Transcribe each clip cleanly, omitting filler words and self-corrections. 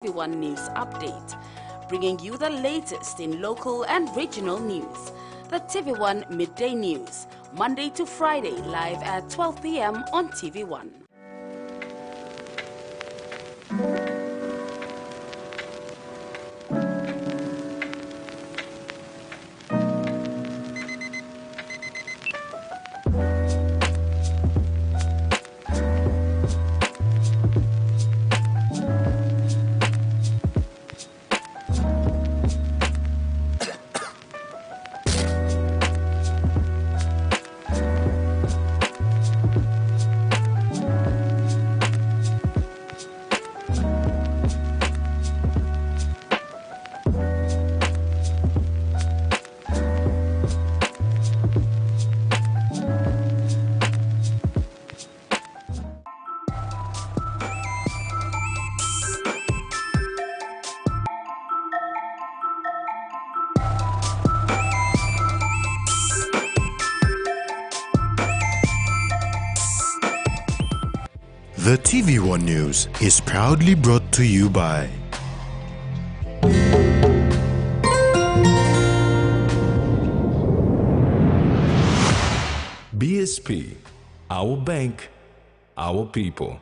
TVWan News Update, bringing you the latest in local and regional news. The TVWan Midday News, Monday to Friday, live at 12 p.m. on TVWan. The TVWan News is proudly brought to you by BSP, our bank, our people.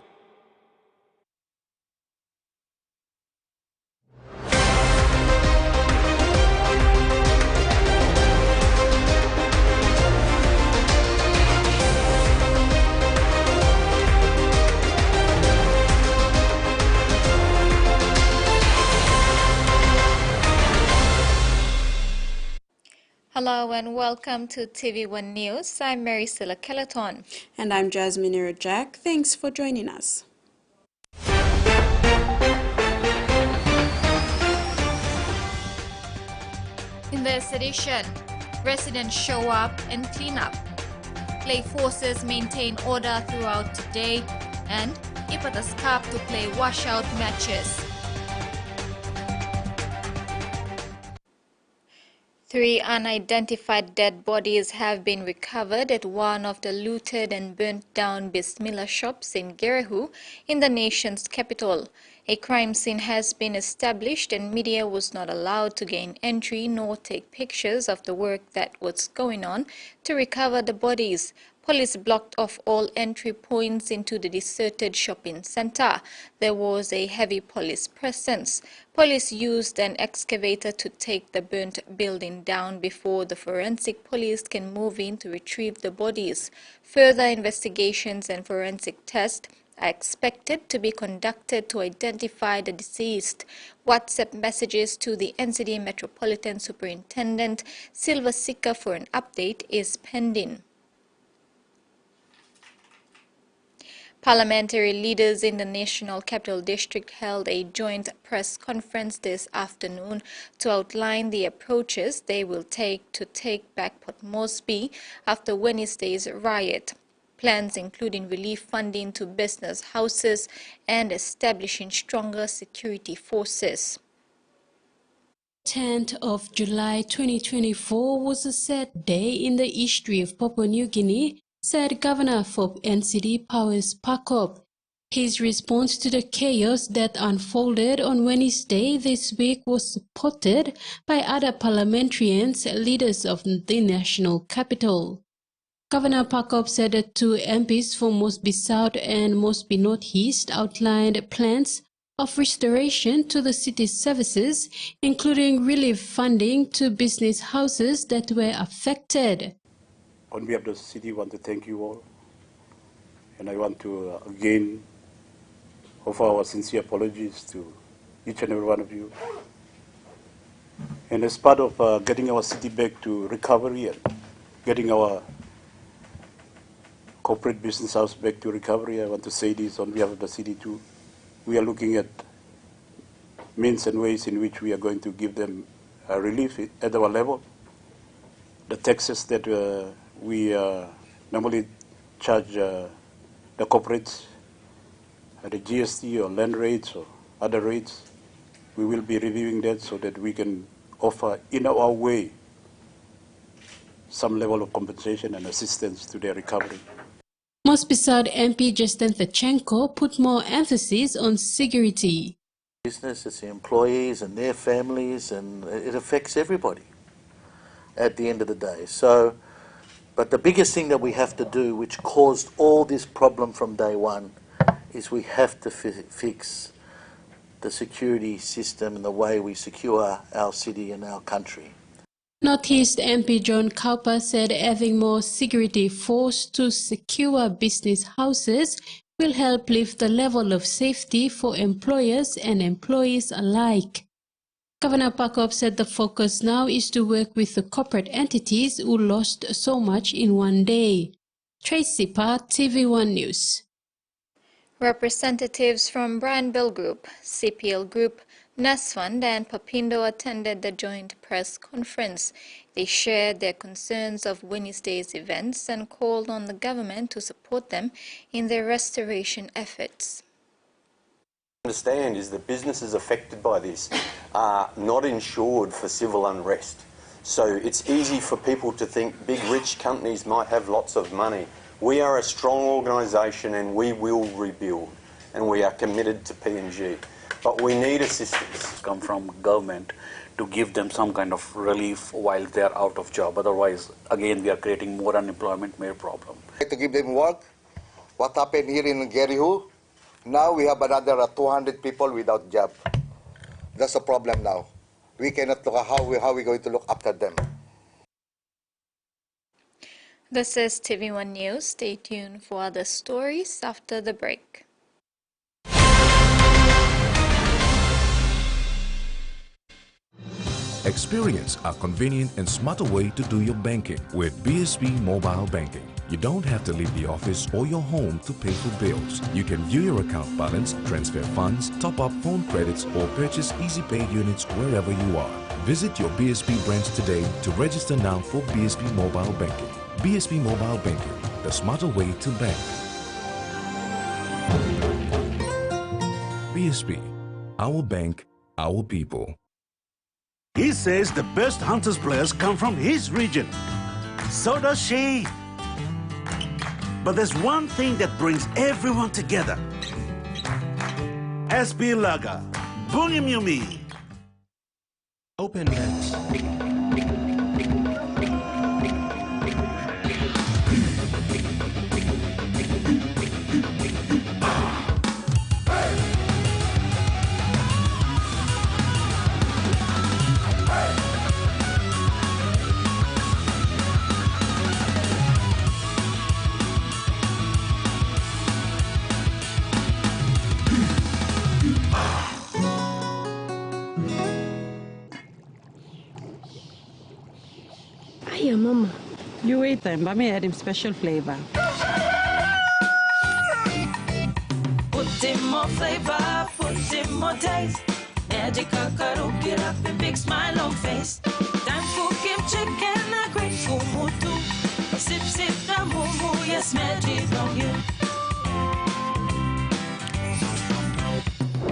Hello and welcome to TVWan News. I'm Mary Silla Kelleton. And I'm Jasmine Jack. Thanks for joining us. In this edition, residents show up and clean up. Play forces maintain order throughout today, and Ipatas Cup to play washout matches. 3 unidentified dead bodies have been recovered at one of the looted and burnt down Bismillah shops in Gerehu in the nation's capital. A crime scene has been established and media was not allowed to gain entry nor take pictures of the work that was going on to recover the bodies. Police blocked off all entry points into the deserted shopping center. There was a heavy police presence. Police used an excavator to take the burnt building down before the forensic police can move in to retrieve the bodies. Further investigations and forensic tests are expected to be conducted to identify the deceased. WhatsApp messages to the NCD Metropolitan Superintendent Silva Sika for an update is pending. Parliamentary leaders in the National Capital District held a joint press conference this afternoon to outline the approaches they will take to take back Port Moresby after Wednesday's riot. Plans including relief funding to business houses and establishing stronger security forces. 10th of July 2024 was a sad day in the history of Papua New Guinea, said Governor for NCD Powers Pakop. His response to the chaos that unfolded on Wednesday this week was supported by other parliamentarians, leaders of the national capital. Governor Pakop said that 2 MPs for Moresby South and Moresby North East outlined plans of restoration to the city's services, including relief funding to business houses that were affected. On behalf of the city, I want to thank you all, and I want to again offer our sincere apologies to each and every one of you. And as part of getting our city back to recovery and getting our corporate business house back to recovery, I want to say this on behalf of the city too. We are looking at means and ways in which we are going to give them relief at our level. The taxes that we normally charge the corporates, the GST or land rates or other rates, we will be reviewing that so that we can offer in our way some level of compensation and assistance to their recovery. Moresby South MP Justin Thachenko put more emphasis on security. Business, it's the employees and their families, and it affects everybody at the end of the day. So, but the biggest thing that we have to do, which caused all this problem from day one, is we have to fix the security system and the way we secure our city and our country. Northeast MP John Cowper said having more security force to secure business houses will help lift the level of safety for employers and employees alike. Governor Pakop said the focus now is to work with the corporate entities who lost so much in one day. Tracy Pa, TVWan News. Representatives from Brandbill Group, CPL Group, Nasfund and Papindo attended the joint press conference. They shared their concerns of Wednesday's events and called on the government to support them in their restoration efforts. Understand is that businesses affected by this are not insured for civil unrest. So it's easy for people to think big rich companies might have lots of money. We are a strong organisation and we will rebuild, and we are committed to PNG. But we need assistance. Come from government to give them some kind of relief while they are out of job. Otherwise, again, we are creating more unemployment, more problem. To give them work, what happened here in Gerihu, now we have another 200 people without job. That's a problem now. We cannot look at how we're going to look after them. This is TVWan News. Stay tuned for other stories after the break. Experience a convenient and smarter way to do your banking with BSP Mobile Banking. You don't have to leave the office or your home to pay for bills. You can view your account balance, transfer funds, top up phone credits, or purchase Easy Pay units wherever you are. Visit your BSP branch today to register now for BSP Mobile Banking. BSP Mobile Banking, the smarter way to bank. BSP, our bank, our people. He says the best Hunters players come from his region. So does she. But there's one thing that brings everyone together. SB Laga, Bungimyumi. Open Lens. Hiya, Mama. You wait then, but me add him special flavor. Put in more flavor, put in more taste. Magic kakaruki up a big smile on face. Time cooking chicken, a great kumutu. Sip, sip, the moo yes, magic on you.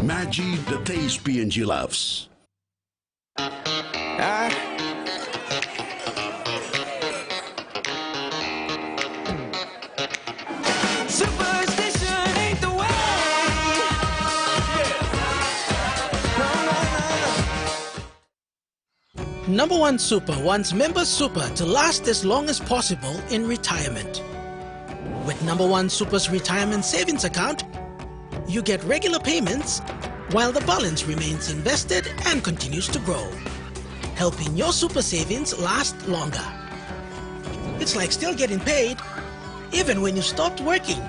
Maggi, the taste PNG loves. Superstition ain't the way. Number One Super wants members Super to last as long as possible in retirement. With Number One Super's retirement savings account, you get regular payments while the balance remains invested and continues to grow, helping your super savings last longer. It's like still getting paid even when you stopped working.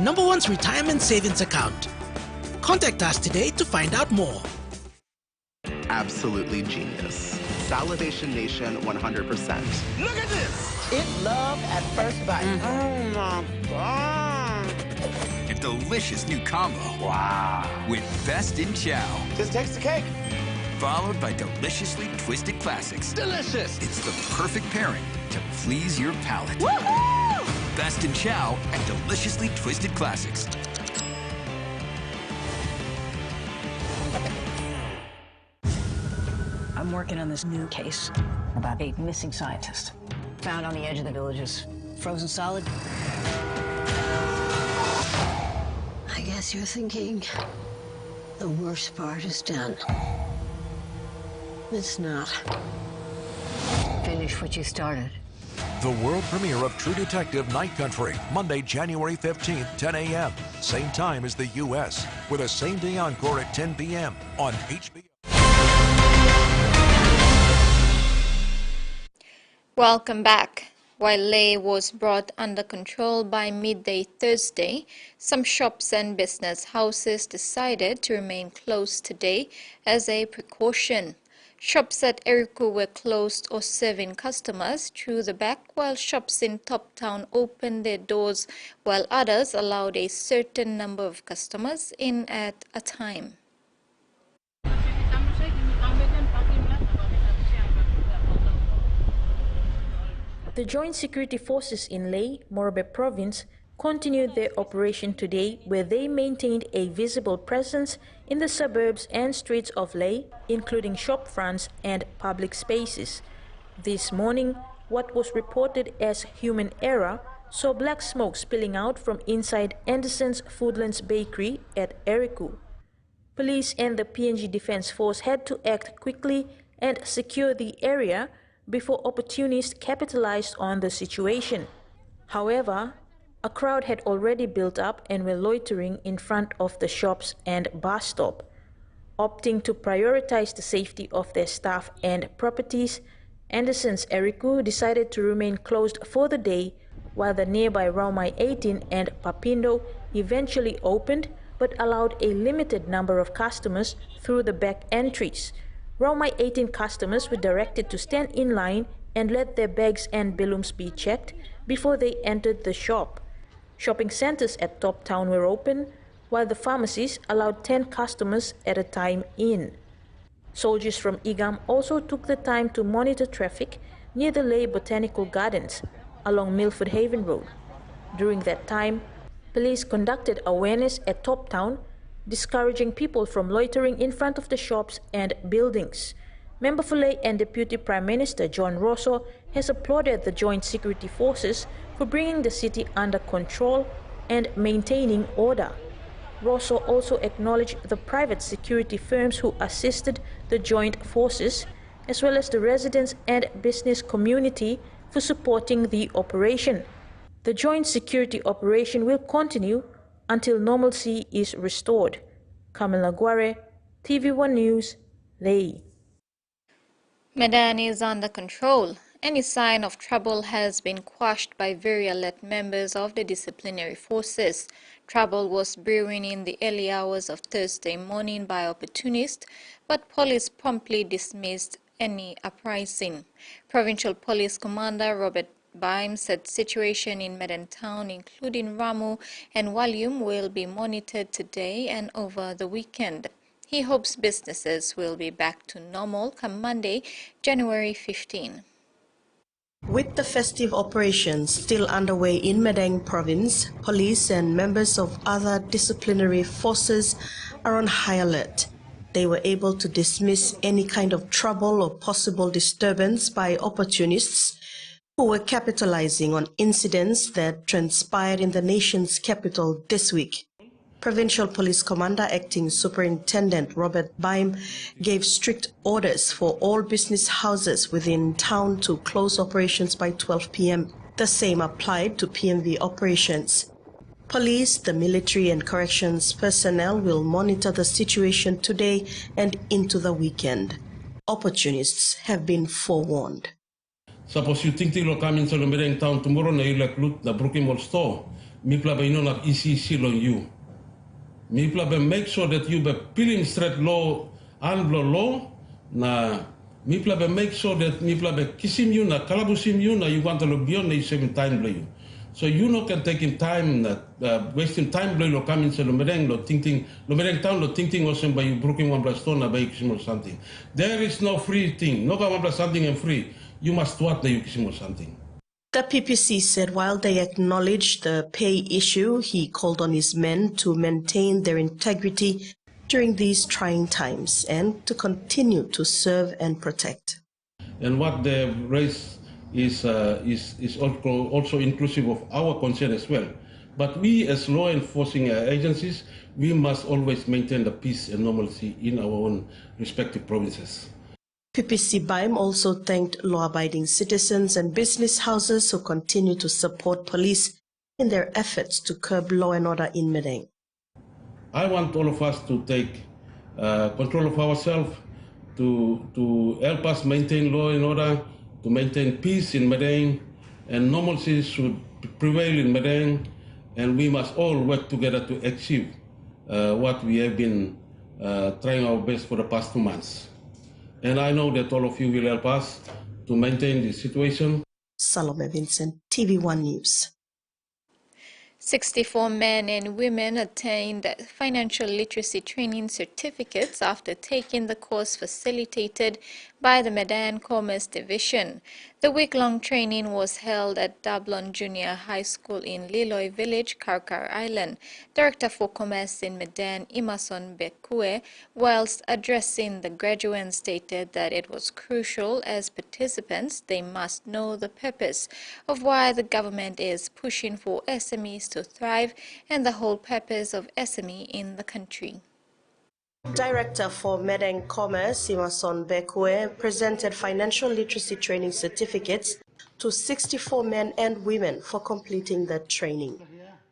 Number One's retirement savings account. Contact us today to find out more. Absolutely genius. Salivation Nation 100%. Look at this! It's love at first bite. Oh my God. A delicious new combo. Wow. With Best in Chow. Just takes the cake. Followed by deliciously twisted classics. Delicious. It's the perfect pairing to please your palate. Woohoo! Best in Chow and deliciously twisted classics. I'm working on this new case about 8 missing scientists found on the edge of the villages, frozen solid. I guess you're thinking The worst part is done. It's not. Finish what you started. The world premiere of True Detective Night Country, Monday, January 15th, 10 a.m. Same time as the U.S., with a same-day encore at 10 p.m. on HBO. Welcome back. While Leh was brought under control by midday Thursday, some shops and business houses decided to remain closed today as a precaution. Shops at Eriku were closed or serving customers through the back, while shops in Top Town opened their doors, while others allowed a certain number of customers in at a time. The Joint Security Forces in Leh, Morobe Province, continued their operation today, where they maintained a visible presence in the suburbs and streets of Leh, including shop fronts and public spaces. This morning, what was reported as human error saw black smoke spilling out from inside Anderson's Foodlands Bakery at Eriku. Police and the PNG Defence Force had to act quickly and secure the area before opportunists capitalized on the situation. However, a crowd had already built up and were loitering in front of the shops and bus stop. Opting to prioritize the safety of their staff and properties, Anderson's Eriku decided to remain closed for the day, while the nearby Raumai 18 and Papindo eventually opened but allowed a limited number of customers through the back entries. Raumai 18 customers were directed to stand in line and let their bags and balloons be checked before they entered the shop. Shopping centers at Top Town were open, while the pharmacies allowed 10 customers at a time in. Soldiers from IGAM also took the time to monitor traffic near the Leh Botanical Gardens along Milford Haven Road. During that time, police conducted awareness at Top Town, discouraging people from loitering in front of the shops and buildings. Member for Leh and Deputy Prime Minister John Rosso has applauded the Joint Security Forces for bringing the city under control and maintaining order. Rosso also acknowledged the private security firms who assisted the joint forces, as well as the residents and business community for supporting the operation. The joint security operation will continue until normalcy is restored. Kamila Guare, TVWan News, Leh. Medan is under control. Any sign of trouble has been quashed by very alert members of the disciplinary forces. Trouble was brewing in the early hours of Thursday morning by opportunists, but police promptly dismissed any uprising. Provincial Police Commander Robert Baim said situation in Medan town, including Ramu and Walium, will be monitored today and over the weekend. He hopes businesses will be back to normal come Monday, January 15. With the festive operations still underway in Medan province, police and members of other disciplinary forces are on high alert. They were able to dismiss any kind of trouble or possible disturbance by opportunists who were capitalizing on incidents that transpired in the nation's capital this week. Provincial Police Commander Acting Superintendent Robert Baim gave strict orders for all business houses within town to close operations by 12 p.m. The same applied to PMV operations. Police, the military and corrections personnel will monitor the situation today and into the weekend. Opportunists have been forewarned. Suppose you think lo coming to the Medan town tomorrow na ilak loot the Brooklyn Mall store, mi plaba ino nak ECC lo you. Mi plaba make sure that you be peeling straight law and law na mi plaba make sure that mi plaba kisim you na kalabusim you na you want to lo beyond na 7 time lo you. So you no can take in time that wasting time lo coming to the Medan lo thinking lo Medan town lo thinking was by you Brooklyn one plus store na by kisim or something. There is no free thing. No one plus something and free. You must what the Yukisimo something. The PPC said while they acknowledged the pay issue, he called on his men to maintain their integrity during these trying times and to continue to serve and protect. And what they raised is also inclusive of our concern as well. But we as law enforcing agencies, we must always maintain the peace and normalcy in our own respective provinces. PPC Baim also thanked law-abiding citizens and business houses who continue to support police in their efforts to curb law and order in Madang. I want all of us to take control of ourselves, to help us maintain law and order, to maintain peace in Madang, and normalcy should prevail in Madang, and we must all work together to achieve what we have been trying our best for the past 2 months. And I know that all of you will help us to maintain this situation. Salome Vincent, TVWan News. 64 men and women attained financial literacy training certificates after taking the course facilitated by the Medan Commerce Division. The week-long training was held at Dablon Junior High School in Liloy Village, Karkar Island. Director for Commerce in Medan, Emerson Bekue, whilst addressing the graduates, stated that it was crucial as participants they must know the purpose of why the government is pushing for SMEs to thrive and the whole purpose of SME in the country. Director for Medan Commerce, Emerson Bekwe, presented financial literacy training certificates to 64 men and women for completing the training.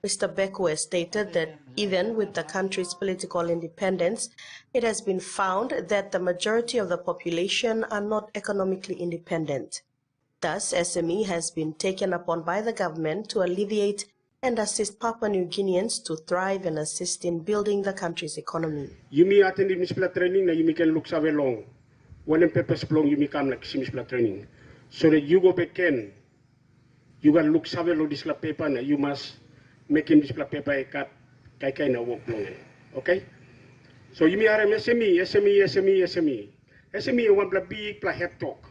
Mr. Bekwe stated that even with the country's political independence, it has been found that the majority of the population are not economically independent. Thus, SME has been taken upon by the government to alleviate and assist Papua New Guineans to thrive and assist in building the country's economy. You may attend the MISPLA training, and you can look so long. When the papers long, you may come like MISPLA training. So that you go back in, you can look so long this paper, and you must make him MISPLA paper a cut, kind of work long. Okay? So you may have SME. SME one big head talk.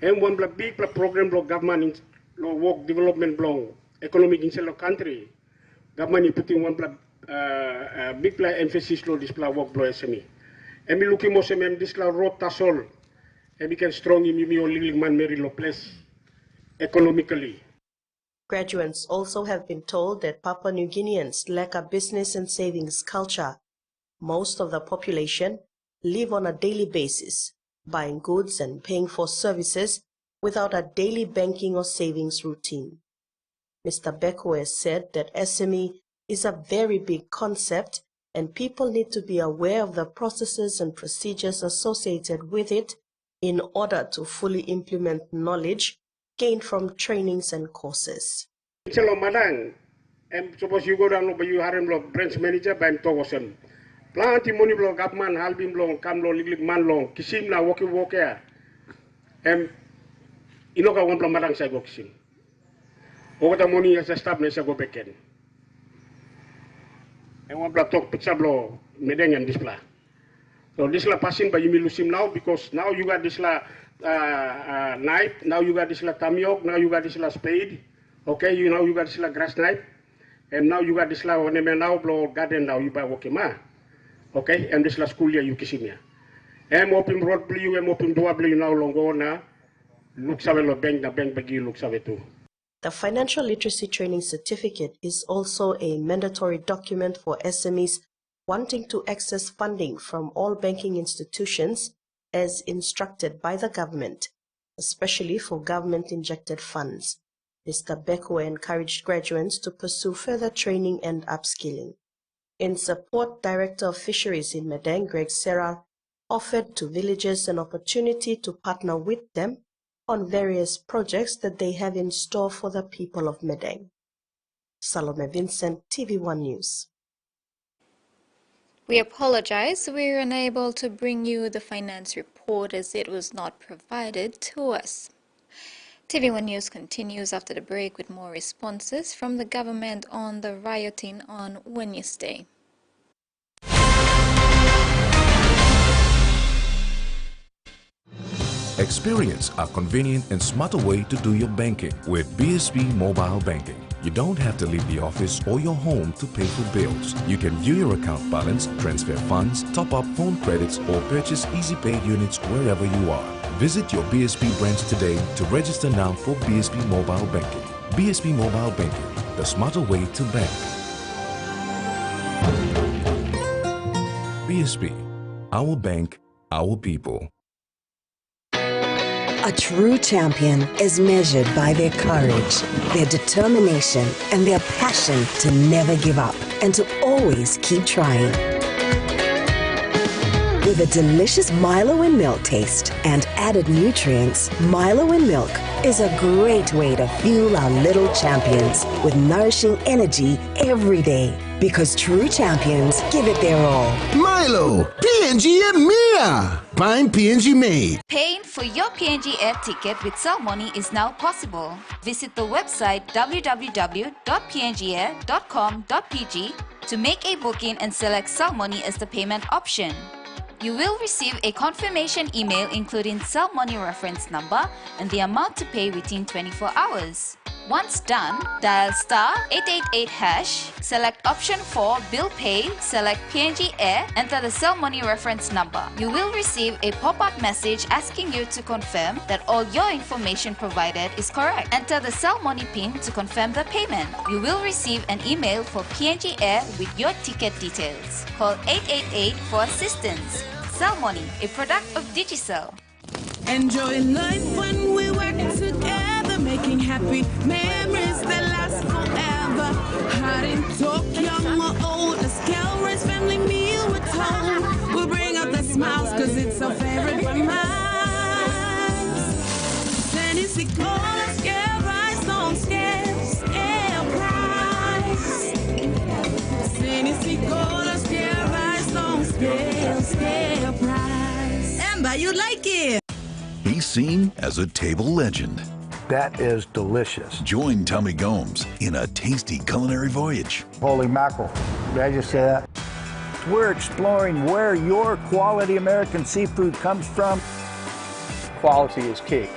And one big program block government work development block. Economic in the country, government is putting one big emphasis on this work blow SME. And we looking most of this road tasol, and we can strong in me only man very low place economically. Graduates also have been told that Papua New Guineans lack a business and savings culture. Most of the population live on a daily basis, buying goods and paying for services without a daily banking or savings routine. Mr. Bekwe said that SME is a very big concept and people need to be aware of the processes and procedures associated with it in order to fully implement knowledge gained from trainings and courses. Hello, madam. And suppose you go down, you have a branch manager by Togosem. Plenty money block government, halbim long, come long, little man long, kisim na walking walk here. And you know, one from madam say go kisim. Over the money as a staff, go back in. And one block talk picture blow, Medeng and this blah. So this la passing by you may lose him now because now you got this la knife, now you got this la tamiok, now you got this la spade. Okay, you know you got this la grass knife, and now you got this la when now blow garden now you buy walking ma. Okay, and this la school year you kissing ya. I'm open road blue, I'm open door blue now longo na. Looks away lo bank the bank bagi looks away too. The Financial Literacy Training Certificate is also a mandatory document for SMEs wanting to access funding from all banking institutions as instructed by the government, especially for government-injected funds. Mr. Bekwe encouraged graduates to pursue further training and upskilling. In support, Director of Fisheries in Medang, Greg Serra, offered to villagers an opportunity to partner with them on various projects that they have in store for the people of Medang. Salome Vincent, TVWan News. We apologize, we were unable to bring you the finance report as it was not provided to us. TVWan News continues after the break with more responses from the government on the rioting on Wednesday. Experience a convenient and smarter way to do your banking with BSB Mobile Banking. You don't have to leave the office or your home to pay for bills. You can view your account balance, transfer funds, top up phone credits, or purchase easy paid units wherever you are. Visit your BSB branch today to register now for BSB Mobile Banking. BSB Mobile Banking. the smarter way to bank. BSP, our bank, our people. A true champion is measured by their courage, their determination, and their passion to never give up and to always keep trying. With a delicious Milo in milk taste and added nutrients, Milo in milk is a great way to fuel our little champions with nourishing energy every day. Because true champions give it their all. Milo, PNG and Mia. Find PNG made. Paying for your PNG air ticket with Cell Money is now possible. Visit the website www.pngair.com.pg to make a booking and select Cell Money as the payment option. You will receive a confirmation email including Cell Money reference number and the amount to pay within 24 hours. Once done, dial *888#, select option 4 Bill Pay, select PNG Air, enter the Cell Money reference number. You will receive a pop-up message asking you to confirm that all your information provided is correct. Enter the Cell Money PIN to confirm the payment. You will receive an email for PNG Air with your ticket details. Call 888 for assistance. Cell Money, a product of Digicel. Enjoy life when we work together, making happy memories that last forever. Hot in talk, young or old, a scale race, family meal with home. We'll bring out the smiles, cause it's our favorite of mine. Tennessee Cola, scale rice, don't scale price. Tennessee Cola, scale rice, don't scale price. Amber, you like it? He's seen as a table legend. That is delicious. Join Tommy Gomes in a tasty culinary voyage. Holy mackerel. Did I just say that? We're exploring where your quality American seafood comes from. Quality is key.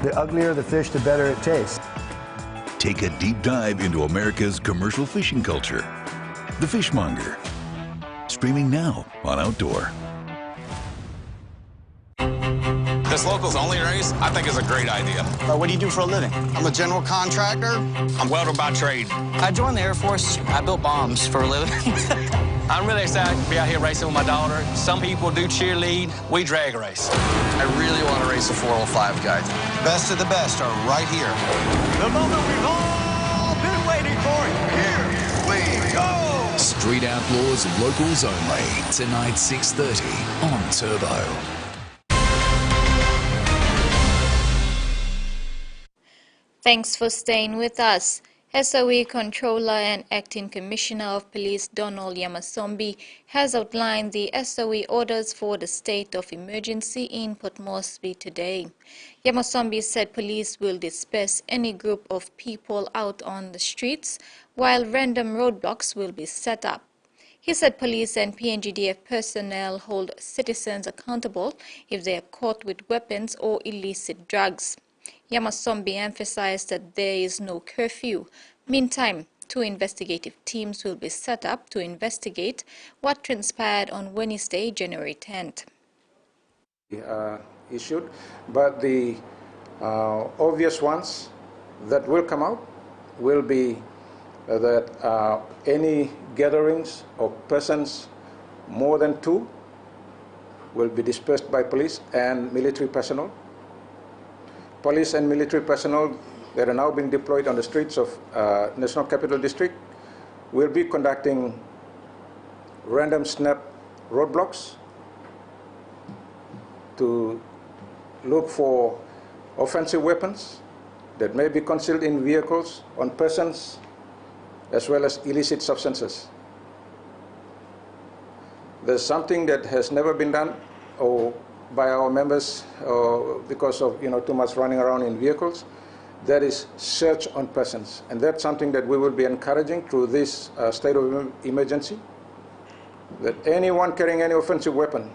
The uglier the fish, the better it tastes. Take a deep dive into America's commercial fishing culture. The Fishmonger. Streaming now on Outdoor. This locals only race, I think, is a great idea. What do you do for a living? I'm a general contractor. I'm welder by trade. I joined the Air Force. I built bombs for a living. I'm really excited to be out here racing with my daughter. Some people do cheerlead. We drag race. I really want to race a 405, guys. Best of the best are right here. The moment we've all been waiting for. Here we go. Street Outlaws locals only. Tonight, 6:30 on Turbo. Thanks for staying with us. SOE Controller and Acting Commissioner of Police Donald Yamasombi has outlined the SOE orders for the state of emergency in Port Moresby today. Yamasombi said police will disperse any group of people out on the streets, while random roadblocks will be set up. He said police and PNGDF personnel hold citizens accountable if they are caught with weapons or illicit drugs. Yamasombi emphasized that there is no curfew. Meantime, 2 investigative teams will be set up to investigate what transpired on Wednesday, January 10th. Issued, but the obvious ones that will come out will be that any gatherings of persons more than 2 will be dispersed by police and military personnel. Police and military personnel that are now being deployed on the streets of National Capital District will be conducting random snap roadblocks to look for offensive weapons that may be concealed in vehicles, on persons, as well as illicit substances. There's something that has never been done by our members because of too much running around in vehicles. That is search on persons, and that's something that we will be encouraging through this state of emergency, that anyone carrying any offensive weapon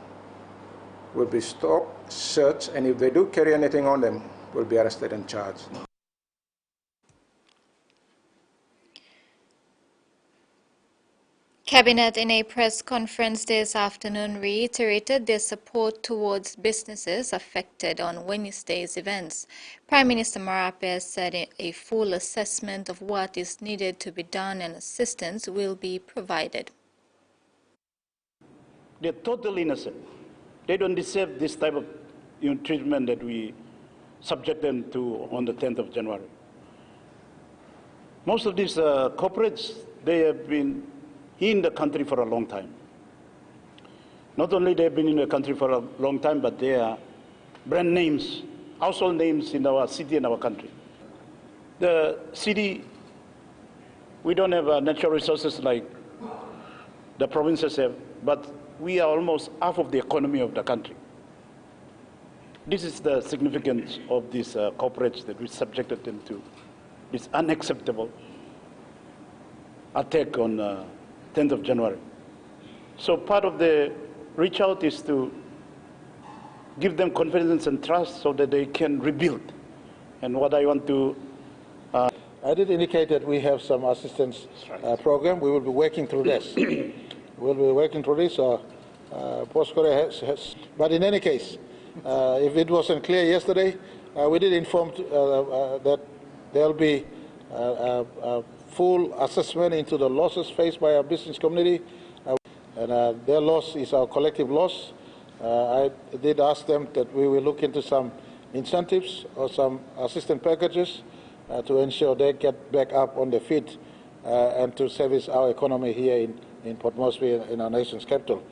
will be stopped, searched, and if they do carry anything on them, will be arrested and charged. Cabinet in a press conference this afternoon reiterated their support towards businesses affected on Wednesday's events. Prime Minister Marape said a full assessment of what is needed to be done and assistance will be provided. They're totally innocent. They don't deserve this type of treatment that we subject them to on the 10th of January. Most of these corporates, they have been in the country for a long time. Not only they've been in the country for a long time, but they are brand names, household names in our city and our country. The city, we don't have natural resources like the provinces have, but we are almost half of the economy of the country. This is the significance of these corporates that we subjected them to. It's unacceptable attack on 10th of January. So part of the reach out is to give them confidence and trust so that they can rebuild. And what I want to... I did indicate that we have some assistance program. We will be working through this. We'll be working through this. Post-Korea has... But in any case, if it wasn't clear yesterday, we did inform that there will be a full assessment into the losses faced by our business community, and their loss is our collective loss. I did ask them that we will look into some incentives or some assistance packages to ensure they get back up on their feet and to service our economy here in Port Moresby, in our nation's capital.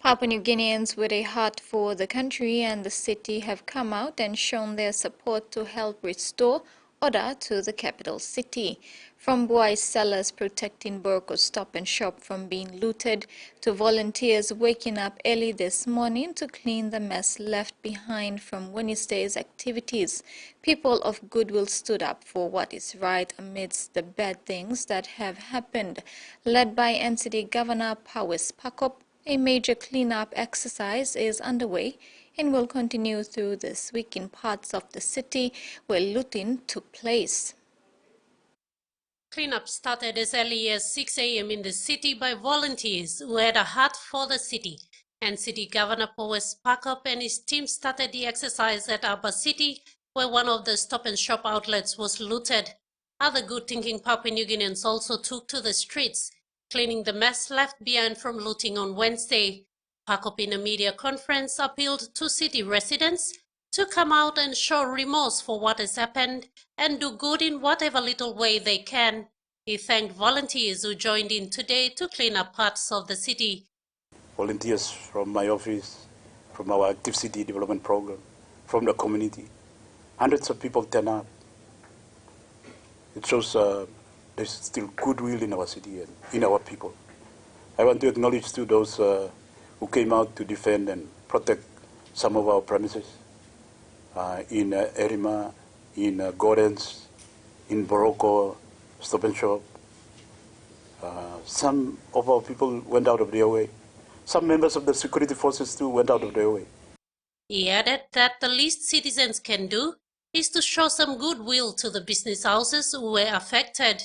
Papua New Guineans with a heart for the country and the city have come out and shown their support to help restore order to the capital city. From Buai sellers protecting Boroko Stop and Shop from being looted to volunteers waking up early this morning to clean the mess left behind from Wednesday's activities, people of goodwill stood up for what is right amidst the bad things that have happened. Led by NCD Governor Powis Pakop, a major cleanup exercise is underway and will continue through this week in parts of the city where looting took place. Cleanup started as early as 6 a.m. in the city by volunteers who had a heart for the city. And City Governor Powis Pakop and his team started the exercise at Aba City, where one of the Stop and Shop outlets was looted. Other good-thinking Papua New Guineans also took to the streets, cleaning the mess left behind from looting on Wednesday. Pakop in a media conference appealed to city residents to come out and show remorse for what has happened and do good in whatever little way they can. He thanked volunteers who joined in today to clean up parts of the city. Volunteers from my office, from our Active City Development Program, from the community. Hundreds of people turn up. It shows there's still goodwill in our city and in our people. I want to acknowledge to those who came out to defend and protect some of our premises in Erima, in Gordons, in Boroko, Stop and Shop. Some of our people went out of their way. Some members of the security forces too went out of their way. He added that the least citizens can do is to show some goodwill to the business houses who were affected.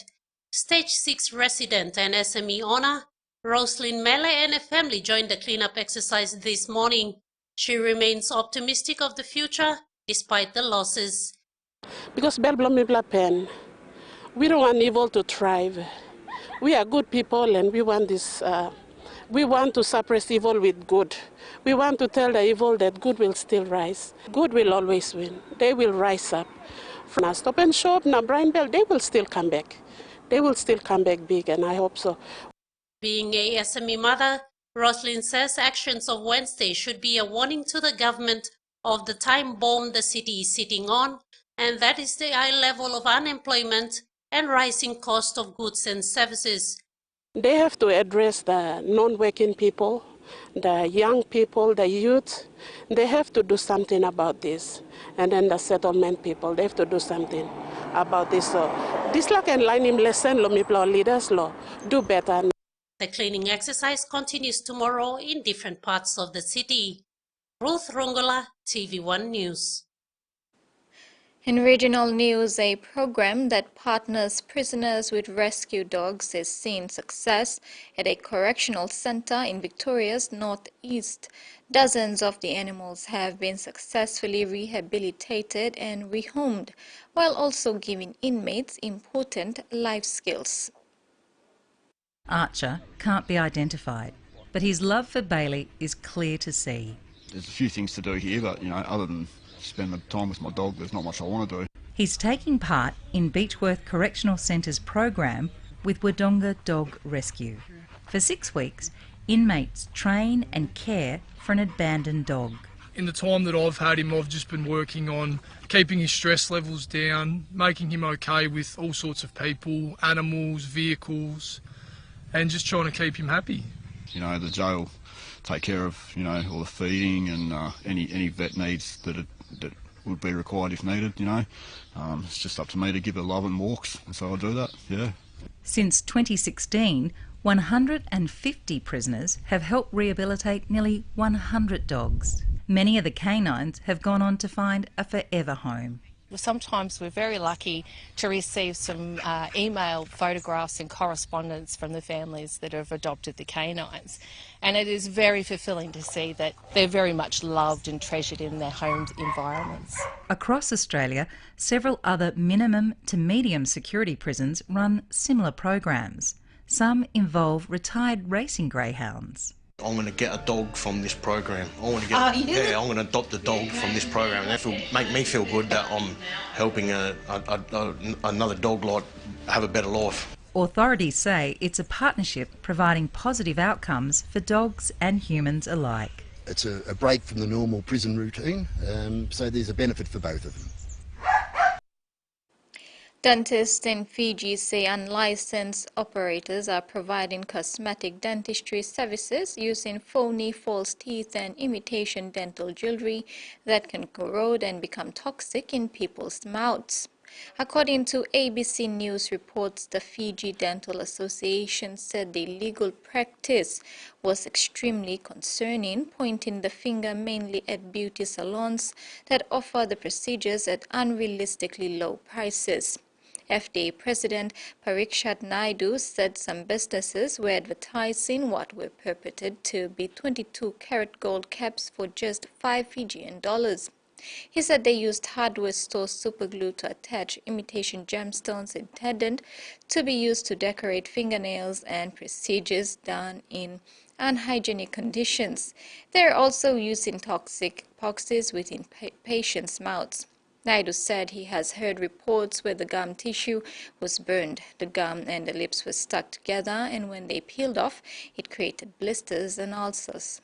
Stage 6 resident and SME owner Roslyn Mele and a family joined the cleanup exercise this morning. She remains optimistic of the future despite the losses. Because pen, we don't want evil to thrive. We are good people and we want this. We want to suppress evil with good. We want to tell the evil that good will still rise. Good will always win. They will rise up. From our Stop and Shop, now Brian Bell, they will still come back. They will still come back big, and I hope so. Being a SME mother, Roslyn says actions of Wednesday should be a warning to the government of the time bomb the city is sitting on, and that is the high level of unemployment and rising cost of goods and services. They have to address the non-working people, the young people, the youth. They have to do something about this. And then the settlement people, they have to do something about this. So this law can line him lesson, leaders law, do better. The cleaning exercise continues tomorrow in different parts of the city. Ruth Rongola, TVWan News. In regional news, a program that partners prisoners with rescue dogs is seeing success at a correctional center in Victoria's northeast. Dozens of the animals have been successfully rehabilitated and rehomed, while also giving inmates important life skills. Archer can't be identified, but his love for Bailey is clear to see. There's a few things to do here, but, you know, other than spend my time with my dog, there's not much I want to do. He's taking part in Beechworth Correctional Centre's program with Wodonga Dog Rescue. For 6 weeks, inmates train and care for an abandoned dog. In the time that I've had him, I've just been working on keeping his stress levels down, making him okay with all sorts of people, animals, vehicles, and just trying to keep him happy. You know, the jail take care of, you know, all the feeding and any vet needs that would be required if needed, you know. It's just up to me to give it love and walks, and so I do that, yeah. Since 2016, 150 prisoners have helped rehabilitate nearly 100 dogs. Many of the canines have gone on to find a forever home. Sometimes we're very lucky to receive some email photographs and correspondence from the families that have adopted the canines, and it is very fulfilling to see that they're very much loved and treasured in their home environments. Across Australia, several other minimum to medium security prisons run similar programs. Some involve retired racing greyhounds. I'm going to get a dog from this program. I want to get, I'm going to adopt a dog from this program. That will make me feel good that I'm helping another dog lot have a better life. Authorities say it's a partnership providing positive outcomes for dogs and humans alike. It's a break from the normal prison routine, so there's a benefit for both of them. Dentists in Fiji say unlicensed operators are providing cosmetic dentistry services using phony false teeth and imitation dental jewelry that can corrode and become toxic in people's mouths. According to ABC News reports, the Fiji Dental Association said the legal practice was extremely concerning, pointing the finger mainly at beauty salons that offer the procedures at unrealistically low prices. FDA President Parikshat Naidu said some businesses were advertising what were purported to be 22-karat gold caps for just $5 Fijian. He said they used hardware store superglue to attach imitation gemstones intended to be used to decorate fingernails and procedures done in unhygienic conditions. They are also using toxic epoxies within patients' mouths. Naidu said he has heard reports where the gum tissue was burned. The gum and the lips were stuck together, and when they peeled off, it created blisters and ulcers.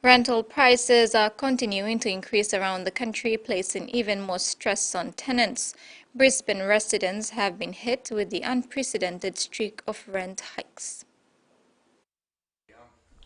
Rental prices are continuing to increase around the country, placing even more stress on tenants. Brisbane residents have been hit with the unprecedented streak of rent hikes.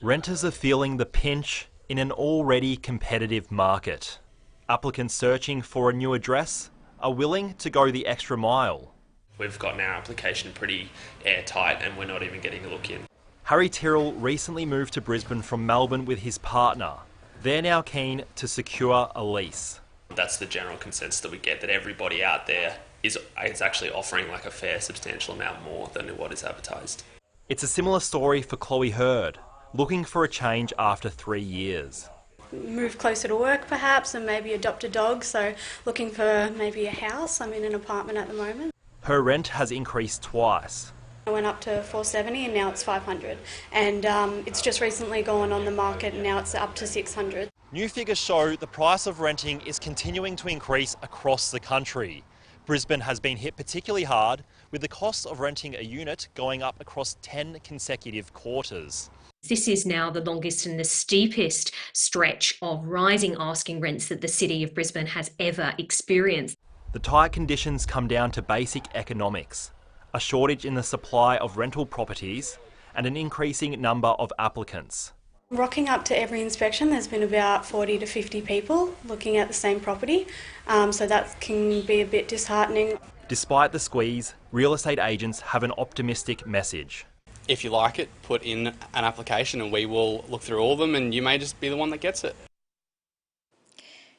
Renters are feeling the pinch in an already competitive market. Applicants searching for a new address are willing to go the extra mile. We've gotten our application pretty airtight and we're not even getting a look in. Harry Tyrrell recently moved to Brisbane from Melbourne with his partner. They're now keen to secure a lease. That's the general consensus that we get, that everybody out there is actually offering like a fair, substantial amount more than what is advertised. It's a similar story for Chloe Hurd, looking for a change after 3 years. Move closer to work perhaps and maybe adopt a dog, so looking for maybe a house. I'm in an apartment at the moment. Her rent has increased twice. I went up to $470 and now it's $500, and it's just recently gone on the market and now it's up to $600. New figures show the price of renting is continuing to increase across the country. Brisbane has been hit particularly hard, with the cost of renting a unit going up across 10 consecutive quarters. This is now the longest and the steepest stretch of rising asking rents that the City of Brisbane has ever experienced. The tight conditions come down to basic economics, a shortage in the supply of rental properties and an increasing number of applicants. Rocking up to every inspection, there's been about 40 to 50 people looking at the same property, so that can be a bit disheartening. Despite the squeeze, real estate agents have an optimistic message. If you like it, put in an application and we will look through all of them and you may just be the one that gets it.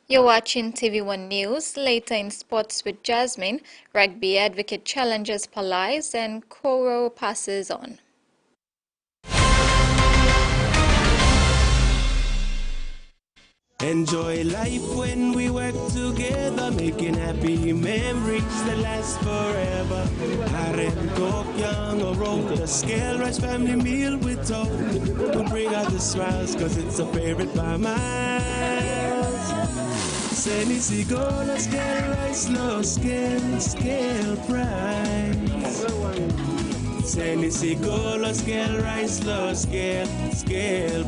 You're watching TVWan News. Later in sports with Jasmine, rugby advocate challenges Palais and Koro passes on. Enjoy life when we work together, making happy memories that last forever. Haren Cook, young or old, the scale rice family meal with toast. We'll bring out the smiles, cause it's a favorite by miles. Seni Sigola, scale rice, low scale price. Seni Sigola, scale rice, low scale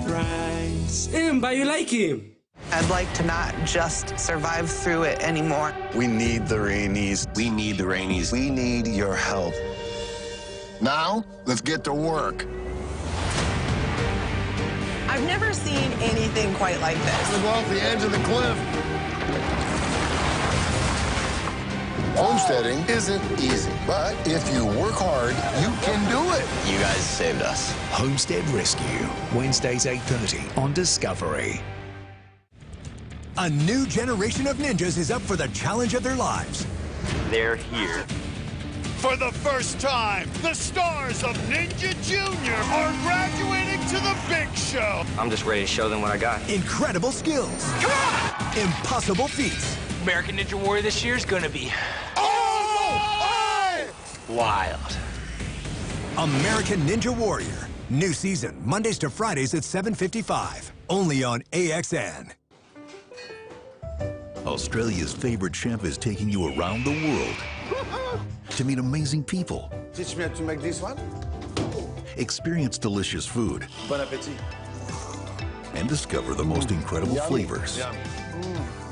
price. But you like him? I'd like to not just survive through it anymore. We need the Rainies. We need the Rainies. We need your help. Now, let's get to work. I've never seen anything quite like this. We'll go off the edge of the cliff. Homesteading isn't easy, but if you work hard, you can do it. You guys saved us. Homestead Rescue, Wednesdays 8:30 on Discovery. A new generation of ninjas is up for the challenge of their lives. They're here. For the first time, the stars of Ninja Junior are graduating to the big show. I'm just ready to show them what I got. Incredible skills. Come on! Impossible feats. American Ninja Warrior this year is gonna be wild. American Ninja Warrior. New season, Mondays to Fridays at 7:55. Only on AXN. Australia's favorite chef is taking you around the world to meet amazing people, Teach me how to make this one. experience delicious food, Bon appetit. and discover the most incredible flavors. Yum.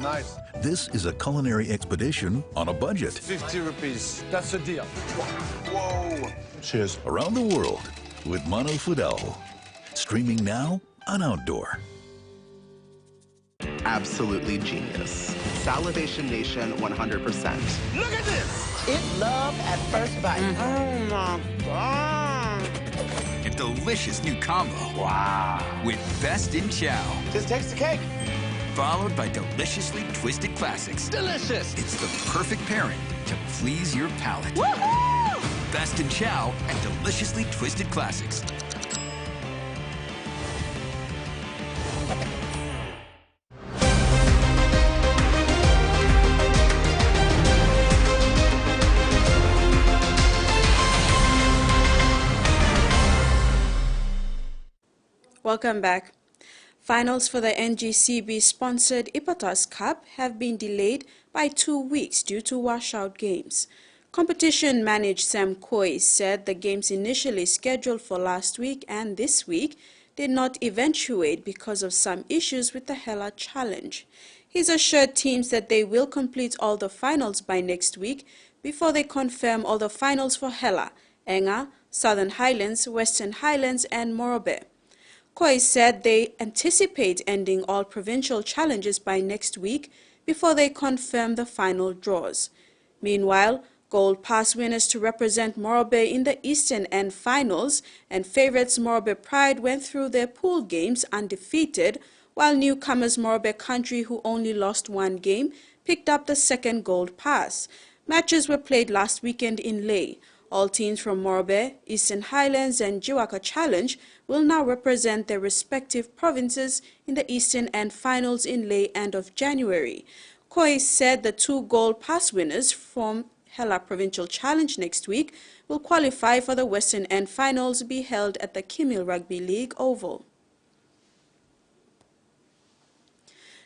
Nice. This is a culinary expedition on a budget. 50 rupees. That's a deal. Whoa. Cheers. Around the world with Mano Fidel. Streaming now on Outdoor. Absolutely genius. Salivation Nation 100%. Look at this! It's love at first bite. Oh my God. A delicious new combo. Wow. With Best in Chow. Just takes the cake. Followed by deliciously twisted classics. Delicious. It's the perfect pairing to please your palate. Woohoo! Best in Chow and deliciously twisted classics. Welcome back. Finals for the NGCB-sponsored Ipatas Cup have been delayed by 2 weeks due to washout games. Competition manager Sam Koi said the games initially scheduled for last week and this week did not eventuate because of some issues with the Hela Challenge. He's assured teams that they will complete all the finals by next week before they confirm all the finals for Hela, Enga, Southern Highlands, Western Highlands and Morobe. Koi said they anticipate ending all provincial challenges by next week before they confirm the final draws. Meanwhile, Gold Pass winners to represent Morobe in the Eastern End finals and favourites Morobe Pride went through their pool games undefeated, while newcomers Morobe Country, who only lost one game, picked up the second Gold Pass. Matches were played last weekend in Leh. All teams from Morobe, Eastern Highlands and Jiwaka Challenge will now represent their respective provinces in the Eastern End finals in Leh end of January. Koi said the 2 Gold Pass winners from Hela Provincial Challenge next week will qualify for the Western End finals to be held at the Kimil Rugby League Oval.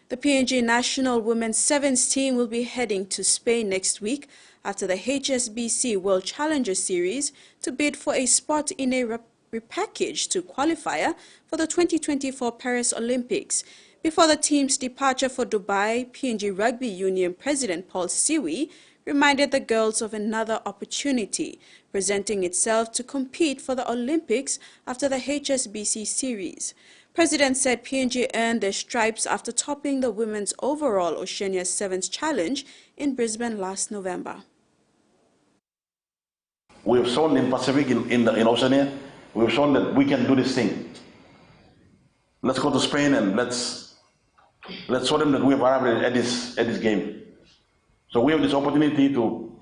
The PNG national women's sevens team will be heading to Spain next week after the HSBC World Challenger Series to bid for a spot in a repackaged to qualifier for the 2024 Paris Olympics. Before the team's departure for Dubai, PNG Rugby Union President Paul Siwi reminded the girls of another opportunity presenting itself to compete for the Olympics after the HSBC series. President said PNG earned their stripes after topping the women's overall Oceania Sevens Challenge in Brisbane last November. We've shown in Pacific, in Oceania, we've shown that we can do this thing. Let's go to Spain and let's Let's show them that we have arrived at this game. So we have this opportunity to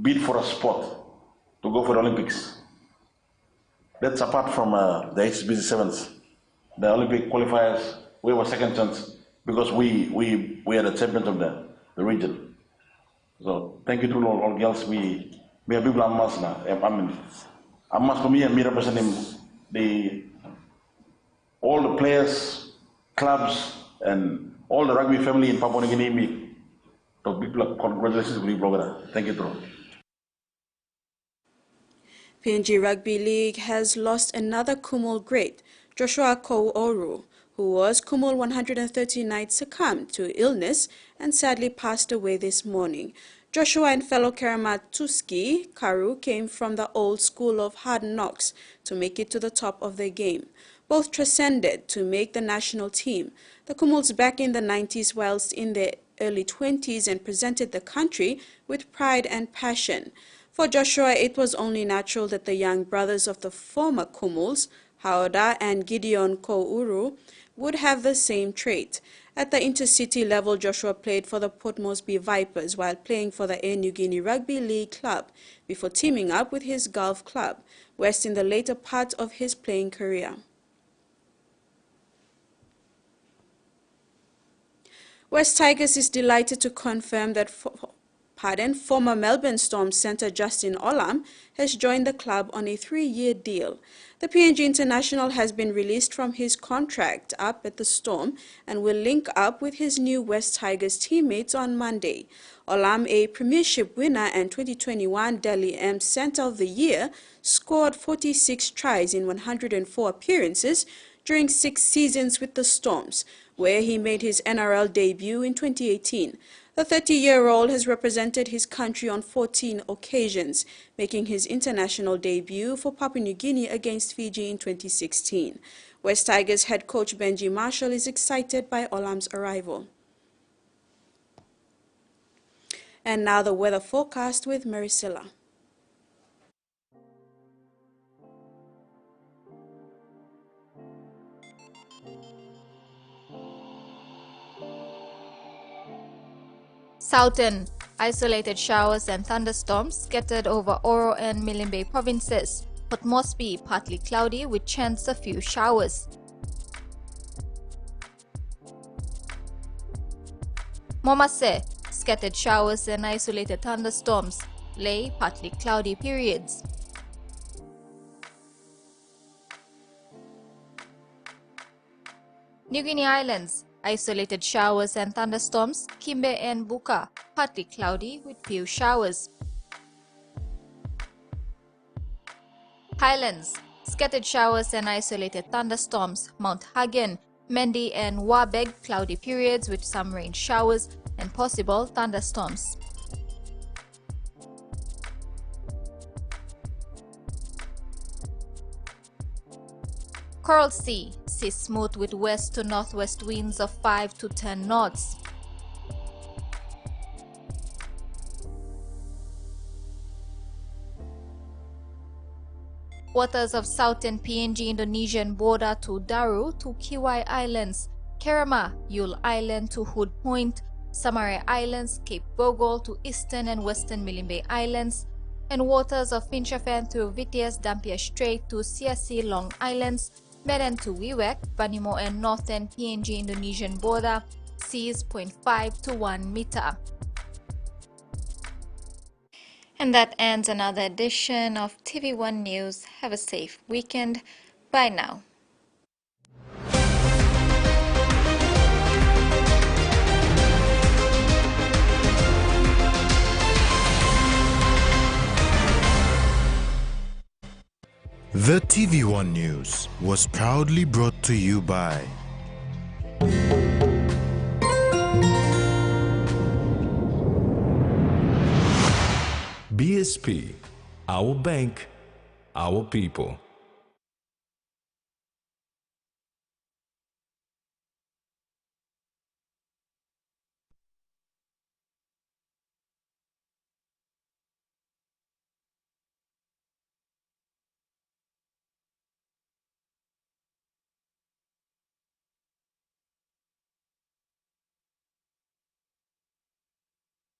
bid for a spot to go for the Olympics. That's apart from the HSBC Sevens, the Olympic qualifiers. We have a second chance because we are the champions of the region. So thank you to all girls. We have people amas now. I mean, amas for me and me representing all the players, clubs, and all the rugby family in Papua New Guinea. So people, congratulations to Blogger. Thank you, Tro. PNG Rugby League has lost another Kumul great, Joshua Kouoru, who was Kumul 139th, succumbed to illness and sadly passed away this morning. Joshua and fellow Keramat Tuski Karu came from the old school of hard knocks to make it to the top of their game. Both transcended to make the national team. The Kumuls back in the 90s whilst in their early 20s and presented the country with pride and passion. For Joshua, it was only natural that the young brothers of the former Kumuls, Haoda and Gideon Kouoru, would have the same trait. At the intercity level, Joshua played for the Port Moresby Vipers while playing for the Air Niugini Rugby League club before teaming up with his Gulf club, West, in the later part of his playing career. West Tigers is delighted to confirm that former Melbourne Storm centre Justin Olam has joined the club on a 3-year deal. The PNG international has been released from his contract up at the Storm and will link up with his new West Tigers teammates on Monday. Olam, a premiership winner and 2021 Dally M Centre of the Year, scored 46 tries in 104 appearances during 6 seasons with the Storms, where he made his NRL debut in 2018. The 30-year-old has represented his country on 14 occasions, making his international debut for Papua New Guinea against Fiji in 2016. West Tigers head coach Benji Marshall is excited by Olam's arrival. And now the weather forecast with Maricela. Southern, isolated showers and thunderstorms scattered over Oro and Milimbe provinces. Port Moresby, partly cloudy with chance of few showers. Momase, scattered showers and isolated thunderstorms. Lae, partly cloudy periods. New Guinea Islands, isolated showers and thunderstorms. Kimbe and Buka, partly cloudy with few showers. Highlands, scattered showers and isolated thunderstorms. Mount Hagen, Mendi and Wabeg, cloudy periods with some rain showers and possible thunderstorms. Coral Sea, sea smooth with west to northwest winds of 5 to 10 knots. Waters of southern PNG Indonesian border to Daru to Kiwai Islands, Kerama, Yule Island to Hood Point, Samarai Islands, Cape Bogle to eastern and western Milimbe Islands, and waters of Finchafan through Vitias Dampier Strait to Siasi Long Islands, Medan to Wewak, Vanimo and northern PNG Indonesian border, seas 0.5 to 1 meter. And that ends another edition of TV1 News. Have a safe weekend. Bye now. The TV1 News was proudly brought to you by BSP, our bank, our people.